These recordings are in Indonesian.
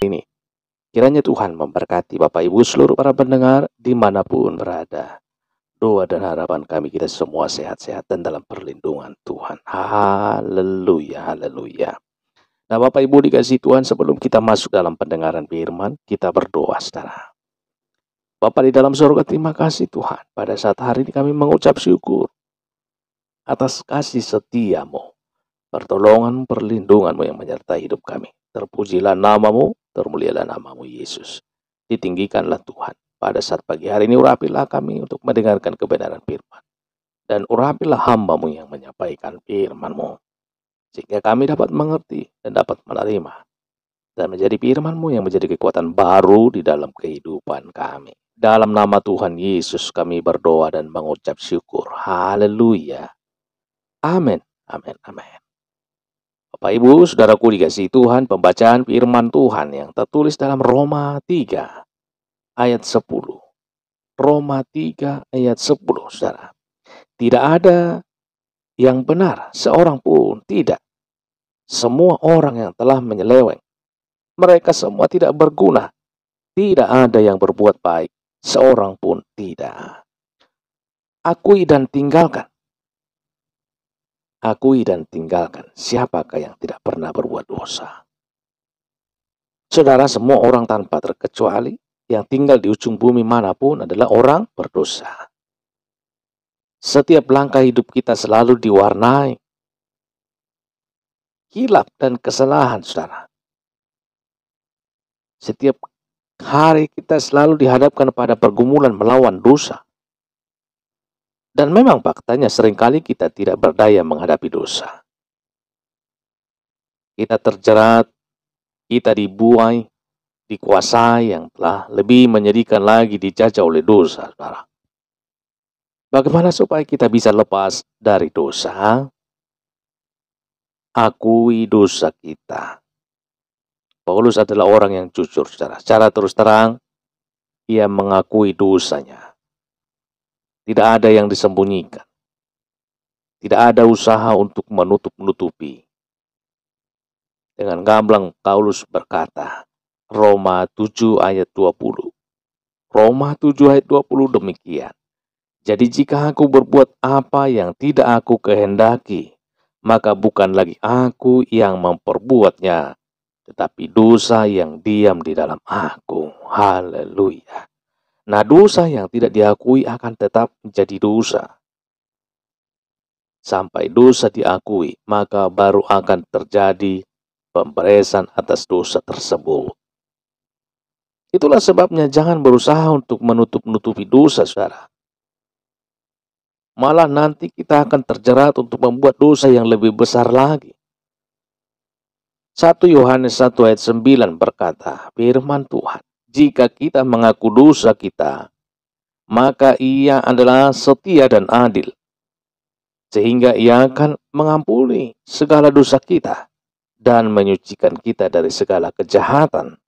ini. Kiranya Tuhan memberkati Bapak Ibu seluruh para pendengar dimanapun berada. Doa dan harapan kami kita semua sehat-sehat dan dalam perlindungan Tuhan. Haleluya, haleluya. Nah Bapak Ibu dikasih Tuhan, sebelum kita masuk dalam pendengaran firman, kita berdoa saudara. Bapa di dalam surga, terima kasih Tuhan. Pada saat hari ini kami mengucap syukur atas kasih setiamu, pertolongan, perlindunganmu yang menyertai hidup kami. Terpujilah namamu, termulialah namamu Yesus. Ditinggikanlah Tuhan. Pada saat pagi hari ini urapilah kami untuk mendengarkan kebenaran firman. Dan urapilah hambamu yang menyampaikan firman-Mu. Sehingga kami dapat mengerti dan dapat menerima. Dan menjadi firman-Mu yang menjadi kekuatan baru di dalam kehidupan kami. Dalam nama Tuhan Yesus kami berdoa dan mengucap syukur. Haleluya. Amin. Amin. Amin. Bapak Ibu, saudaraku dikasihi Tuhan, pembacaan firman Tuhan yang tertulis dalam Roma 3 ayat 10. Roma 3 ayat 10, saudara. Tidak ada yang benar, seorang pun tidak. Semua orang yang telah menyeleweng. Mereka semua tidak berguna. Tidak ada yang berbuat baik, seorang pun tidak. Akui dan tinggalkan. Akui dan tinggalkan. Siapakah yang tidak pernah berbuat dosa? Saudara, semua orang tanpa terkecuali yang tinggal di ujung bumi manapun adalah orang berdosa. Setiap langkah hidup kita selalu diwarnai hilap dan kesalahan, saudara. Setiap hari kita selalu dihadapkan pada pergumulan melawan dosa. Dan memang faktanya seringkali kita tidak berdaya menghadapi dosa. Kita terjerat, kita dibuai, dikuasai yang telah lebih menyedihkan lagi dijajah oleh dosa, saudara. Bagaimana supaya kita bisa lepas dari dosa? Akui dosa kita. Paulus adalah orang yang jujur, saudara. Secara terus terang, ia mengakui dosanya. Tidak ada yang disembunyikan. Tidak ada usaha untuk menutup-nutupi. Dengan gamblang Paulus berkata, Roma 7 ayat 20. Roma 7 ayat 20 demikian. Jadi jika aku berbuat apa yang tidak aku kehendaki, maka bukan lagi aku yang memperbuatnya, tetapi dosa yang diam di dalam aku. Haleluya. Nah, dosa yang tidak diakui akan tetap menjadi dosa. Sampai dosa diakui, maka baru akan terjadi pemberesan atas dosa tersebut. Itulah sebabnya jangan berusaha untuk menutup-nutupi dosa, saudara. Malah nanti kita akan terjerat untuk membuat dosa yang lebih besar lagi. 1 Yohanes 1 ayat 9 berkata, firman Tuhan, jika kita mengaku dosa kita, maka ia adalah setia dan adil, sehingga ia akan mengampuni segala dosa kita dan menyucikan kita dari segala kejahatan.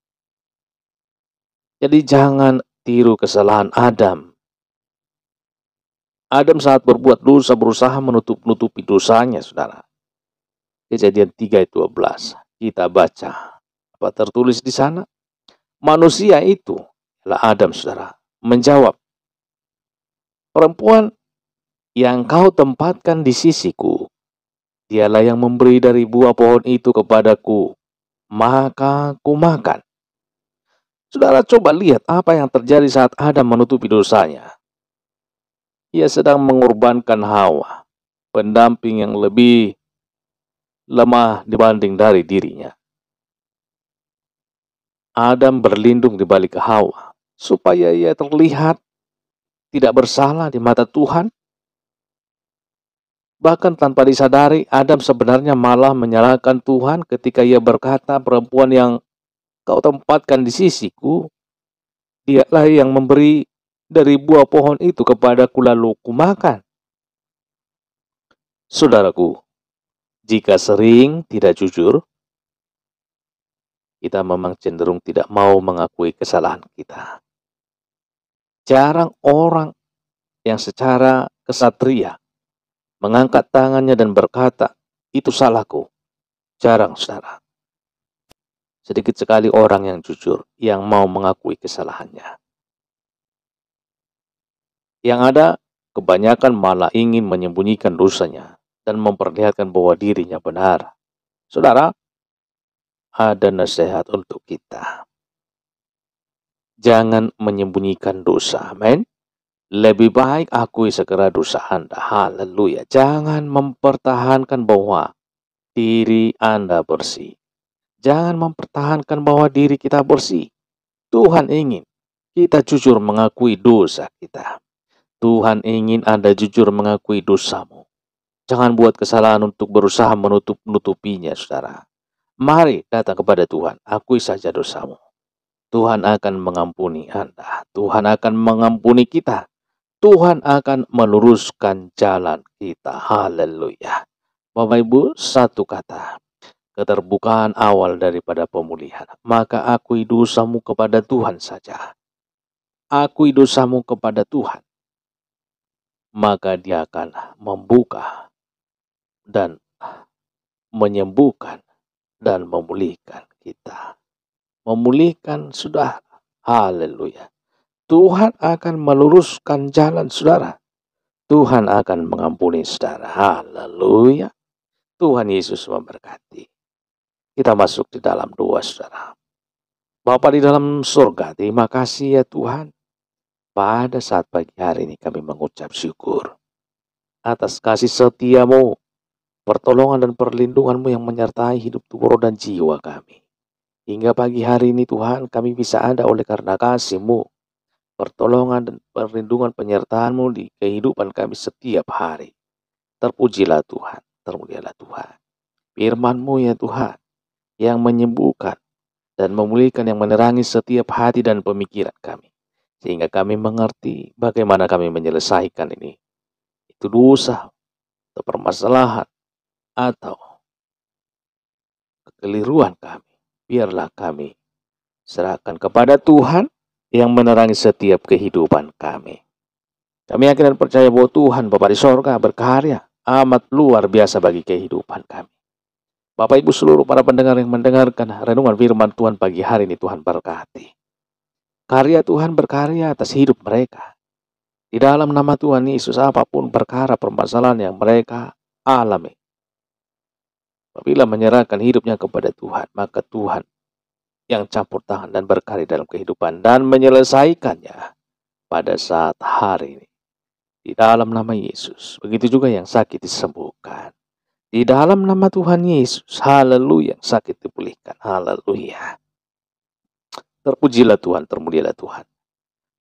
Jadi jangan tiru kesalahan Adam. Adam saat berbuat dosa berusaha menutup-nutupi dosanya, saudara. Kejadian 3 ayat 12. Kita baca apa tertulis di sana? Manusia itu adalah Adam, saudara. Menjawab, perempuan yang kau tempatkan di sisiku, dialah yang memberi dari buah pohon itu kepadaku, maka ku makan. Saudara, coba lihat apa yang terjadi saat Adam menutupi dosanya. Ia sedang mengorbankan Hawa, pendamping yang lebih lemah dibanding dari dirinya. Adam berlindung di balik Hawa, supaya ia terlihat tidak bersalah di mata Tuhan. Bahkan tanpa disadari, Adam sebenarnya malah menyalahkan Tuhan ketika ia berkata, perempuan yang kau tempatkan di sisiku, dialah yang memberi dari buah pohon itu kepadaku lalu ku makan. Saudaraku, jika sering tidak jujur, kita memang cenderung tidak mau mengakui kesalahan kita. Jarang orang yang secara kesatria mengangkat tangannya dan berkata, itu salahku. Jarang, saudara. Sedikit sekali orang yang jujur, yang mau mengakui kesalahannya. Yang ada, kebanyakan malah ingin menyembunyikan dosanya dan memperlihatkan bahwa dirinya benar. Saudara, ada nasihat untuk kita. Jangan menyembunyikan dosa. Amin. Lebih baik akui segera dosa Anda. Haleluya. Jangan mempertahankan bahwa diri Anda bersih. Jangan mempertahankan bahwa diri kita bersih. Tuhan ingin kita jujur mengakui dosa kita. Tuhan ingin Anda jujur mengakui dosamu. Jangan buat kesalahan untuk berusaha menutupinya, saudara. Mari datang kepada Tuhan. Akui saja dosamu. Tuhan akan mengampuni Anda. Tuhan akan mengampuni kita. Tuhan akan meluruskan jalan kita. Haleluya. Bapak Ibu, satu kata. Keterbukaan awal daripada pemulihan. Maka akui dosamu kepada Tuhan saja. Akui dosamu kepada Tuhan. Maka Dia akan membuka dan menyembuhkan dan memulihkan kita. Memulihkan sudah. Haleluya. Tuhan akan meluruskan jalan saudara. Tuhan akan mengampuni saudara. Haleluya. Tuhan Yesus memberkati. Kita masuk di dalam doa saudara. Bapa di dalam surga, terima kasih ya Tuhan. Pada saat pagi hari ini kami mengucap syukur atas kasih setiamu, pertolongan dan perlindunganmu yang menyertai hidup tubuh roh dan jiwa kami. Hingga pagi hari ini Tuhan kami bisa ada oleh karena kasih-Mu, pertolongan dan perlindungan penyertaan-Mu di kehidupan kami setiap hari. Terpujilah Tuhan, termulialah Tuhan. Firman-Mu ya Tuhan, yang menyembuhkan dan memulihkan, yang menerangi setiap hati dan pemikiran kami. Sehingga kami mengerti bagaimana kami menyelesaikan ini. Itu dosa, atau permasalahan, atau kekeliruan kami. Biarlah kami serahkan kepada Tuhan yang menerangi setiap kehidupan kami. Kami yakin dan percaya bahwa Tuhan Bapa di sorga berkarya amat luar biasa bagi kehidupan kami. Bapak Ibu seluruh para pendengar yang mendengarkan renungan firman Tuhan pagi hari ini, Tuhan berkati. Karya Tuhan berkarya atas hidup mereka. Di dalam nama Tuhan Yesus, apapun perkara permasalahan yang mereka alami, apabila menyerahkan hidupnya kepada Tuhan, maka Tuhan yang campur tangan dan berkarya dalam kehidupan dan menyelesaikannya pada saat hari ini. Di dalam nama Yesus, begitu juga yang sakit disembuhkan. Di dalam nama Tuhan Yesus, haleluya, yang sakit dipulihkan, haleluya. Terpujilah Tuhan, termulialah Tuhan.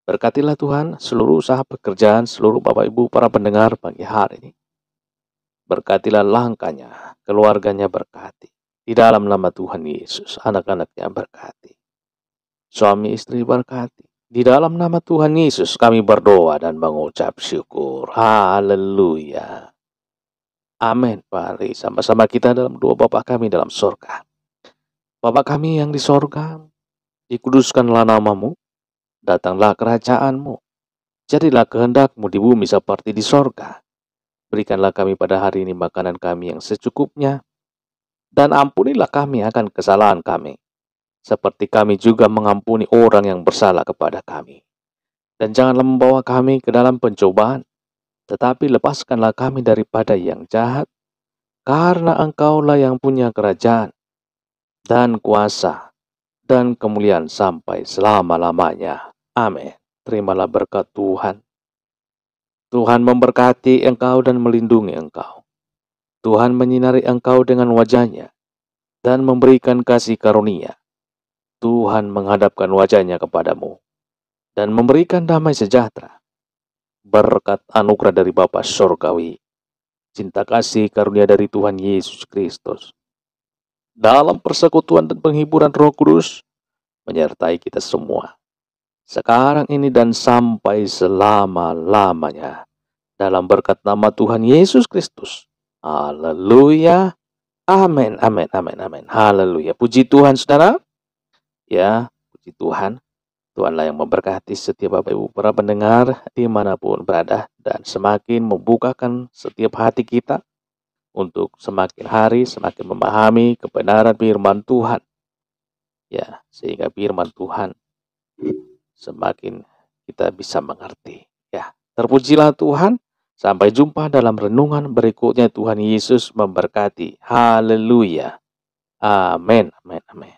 Berkatilah Tuhan seluruh usaha pekerjaan, seluruh Bapak Ibu para pendengar pagi hari ini. Berkatilah langkahnya, keluarganya berkati. Di dalam nama Tuhan Yesus, anak-anaknya berkati. Suami istri berkati. Di dalam nama Tuhan Yesus kami berdoa dan mengucap syukur. Haleluya. Amin. Mari sama-sama kita dalam doa Bapa kami dalam surga. Bapa kami yang di surga, dikuduskanlah namamu, datanglah kerajaanmu. Jadilah kehendakmu di bumi seperti di surga. Berikanlah kami pada hari ini makanan kami yang secukupnya, dan ampunilah kami akan kesalahan kami, seperti kami juga mengampuni orang yang bersalah kepada kami. Dan janganlah membawa kami ke dalam pencobaan, tetapi lepaskanlah kami daripada yang jahat, karena Engkaulah yang punya kerajaan, dan kuasa, dan kemuliaan sampai selama-lamanya. Amin. Terimalah berkat Tuhan. Tuhan memberkati engkau dan melindungi engkau. Tuhan menyinari engkau dengan wajah-Nya dan memberikan kasih karunia. Tuhan menghadapkan wajah-Nya kepadamu dan memberikan damai sejahtera. Berkat anugerah dari Bapa Surgawi, cinta kasih karunia dari Tuhan Yesus Kristus, dalam persekutuan dan penghiburan Roh Kudus, menyertai kita semua, sekarang ini dan sampai selama-lamanya. Dalam berkat nama Tuhan Yesus Kristus. Haleluya. Amin, amin, amin, amin. Haleluya. Puji Tuhan saudara. Ya, puji Tuhan. Tuhanlah yang memberkati setiap Bapak Ibu para pendengar dimanapun berada. Dan semakin membukakan setiap hati kita untuk semakin hari semakin memahami kebenaran firman Tuhan. Ya, sehingga firman Tuhan semakin kita bisa mengerti. Ya, terpujilah Tuhan. Sampai jumpa dalam renungan berikutnya. Tuhan Yesus memberkati. Haleluya. Amin. Amin. Amin.